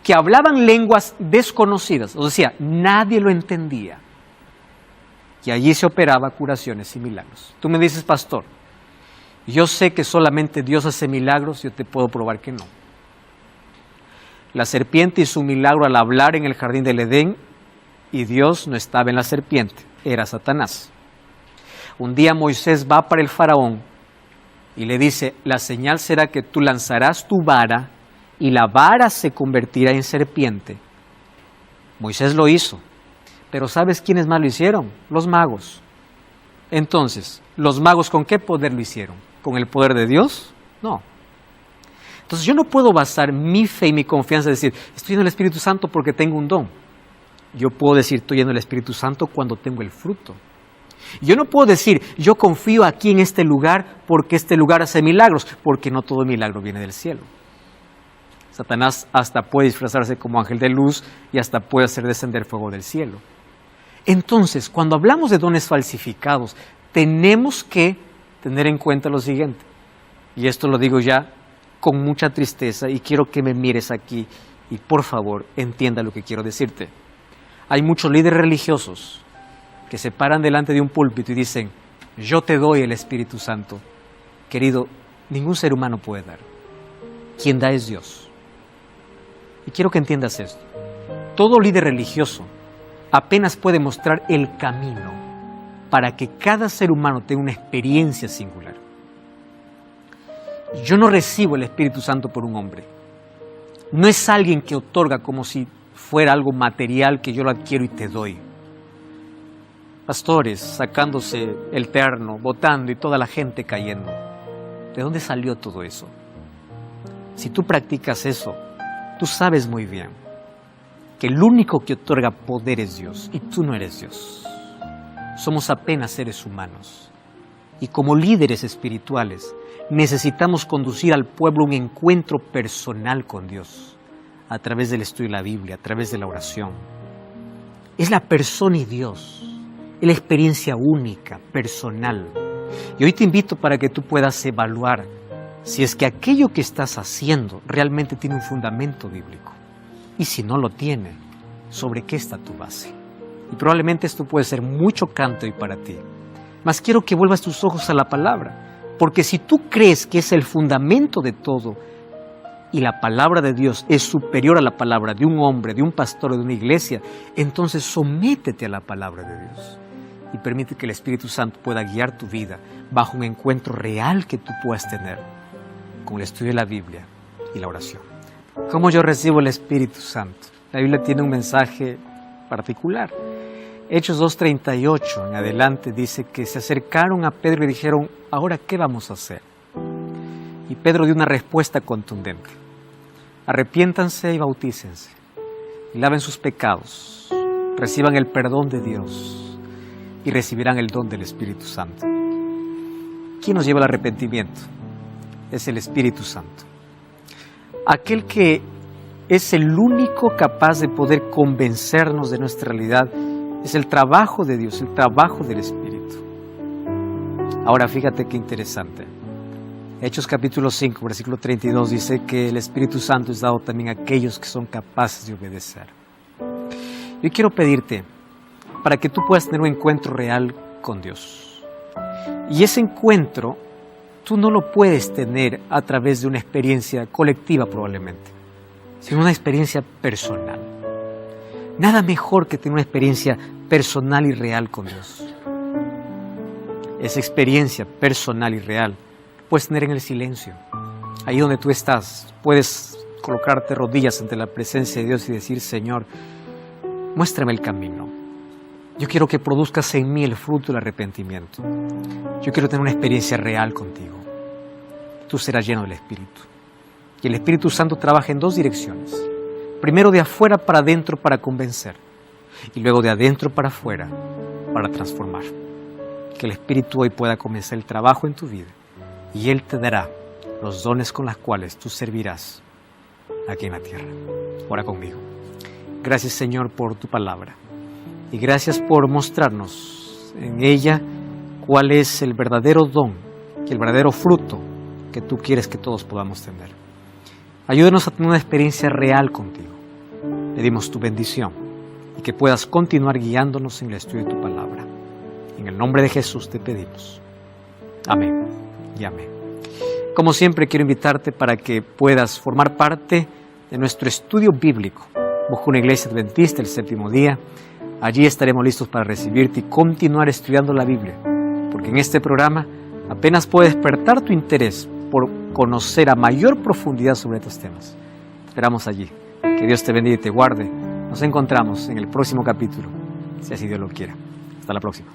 que hablaban lenguas desconocidas, o sea, nadie lo entendía. Y allí se operaba curaciones y milagros. Tú me dices, pastor, yo sé que solamente Dios hace milagros, yo te puedo probar que no. La serpiente hizo un milagro al hablar en el jardín del Edén y Dios no estaba en la serpiente, era Satanás. Un día Moisés va para el faraón y le dice, la señal será que tú lanzarás tu vara y la vara se convertirá en serpiente. Moisés lo hizo, pero ¿sabes quiénes más lo hicieron? Los magos. Entonces, ¿los magos con qué poder lo hicieron? ¿Con el poder de Dios? No. Entonces yo no puedo basar mi fe y mi confianza en decir, estoy lleno del Espíritu Santo porque tengo un don. Yo puedo decir, estoy lleno del Espíritu Santo cuando tengo el fruto. Yo no puedo decir, yo confío aquí en este lugar porque este lugar hace milagros, porque no todo milagro viene del cielo. Satanás hasta puede disfrazarse como ángel de luz y hasta puede hacer descender fuego del cielo. Entonces, cuando hablamos de dones falsificados, tenemos que tener en cuenta lo siguiente. Y esto lo digo ya con mucha tristeza y quiero que me mires aquí y por favor entienda lo que quiero decirte. Hay muchos líderes religiosos que se paran delante de un púlpito y dicen, yo te doy el Espíritu Santo. Querido, ningún ser humano puede dar. Quien da es Dios. Y quiero que entiendas esto. Todo líder religioso apenas puede mostrar el camino para que cada ser humano tenga una experiencia singular. Yo no recibo el Espíritu Santo por un hombre. No es alguien que otorga como si fuera algo material que yo lo adquiero y te doy. Pastores sacándose el terno, votando y toda la gente cayendo. ¿De dónde salió todo eso? Si tú practicas eso, tú sabes muy bien que el único que otorga poder es Dios y tú no eres Dios. Somos apenas seres humanos y como líderes espirituales necesitamos conducir al pueblo a un encuentro personal con Dios a través del estudio de la Biblia, a través de la oración. Es la persona y Dios. Es la experiencia única, personal. Y hoy te invito para que tú puedas evaluar si es que aquello que estás haciendo realmente tiene un fundamento bíblico. Y si no lo tiene, ¿sobre qué está tu base? Y probablemente esto puede ser muy chocante hoy para ti. Mas quiero que vuelvas tus ojos a la palabra. Porque si tú crees que es el fundamento de todo y la palabra de Dios es superior a la palabra de un hombre, de un pastor o de una iglesia, entonces sométete a la palabra de Dios. Y permite que el Espíritu Santo pueda guiar tu vida bajo un encuentro real que tú puedas tener con el estudio de la Biblia y la oración. ¿Cómo yo recibo el Espíritu Santo? La Biblia tiene un mensaje particular. Hechos 2:38 en adelante dice que se acercaron a Pedro y dijeron, ¿ahora qué vamos a hacer? Y Pedro dio una respuesta contundente. Arrepiéntanse y bautícense y laven sus pecados, reciban el perdón de Dios y recibirán el don del Espíritu Santo. ¿Quién nos lleva al arrepentimiento? Es el Espíritu Santo. Aquel que es el único capaz de poder convencernos de nuestra realidad es el trabajo de Dios, el trabajo del Espíritu. Ahora fíjate qué interesante. Hechos capítulo 5, versículo 32 dice que el Espíritu Santo es dado también a aquellos que son capaces de obedecer. Yo quiero pedirte, para que tú puedas tener un encuentro real con Dios. Y ese encuentro tú no lo puedes tener a través de una experiencia colectiva probablemente, sino una experiencia personal. Nada mejor que tener una experiencia personal y real con Dios. Esa experiencia personal y real puedes tener en el silencio. Ahí donde tú estás, puedes colocarte rodillas ante la presencia de Dios y decir: Señor, muéstrame el camino. Yo quiero que produzcas en mí el fruto del arrepentimiento. Yo quiero tener una experiencia real contigo. Tú serás lleno del Espíritu. Y el Espíritu Santo trabaja en dos direcciones. Primero de afuera para adentro para convencer. Y luego de adentro para afuera para transformar. Que el Espíritu hoy pueda comenzar el trabajo en tu vida. Y Él te dará los dones con los cuales tú servirás aquí en la tierra. Ora conmigo. Gracias, Señor, por tu palabra. Y gracias por mostrarnos en ella cuál es el verdadero don y el verdadero fruto que tú quieres que todos podamos tener. Ayúdanos a tener una experiencia real contigo. Pedimos tu bendición y que puedas continuar guiándonos en el estudio de tu palabra. En el nombre de Jesús te pedimos. Amén y amén. Como siempre, quiero invitarte para que puedas formar parte de nuestro estudio bíblico. Busca una iglesia adventista el séptimo día. Allí estaremos listos para recibirte y continuar estudiando la Biblia, porque en este programa apenas puede despertar tu interés por conocer a mayor profundidad sobre estos temas. Te esperamos allí. Que Dios te bendiga y te guarde. Nos encontramos en el próximo capítulo, si así Dios lo quiera. Hasta la próxima.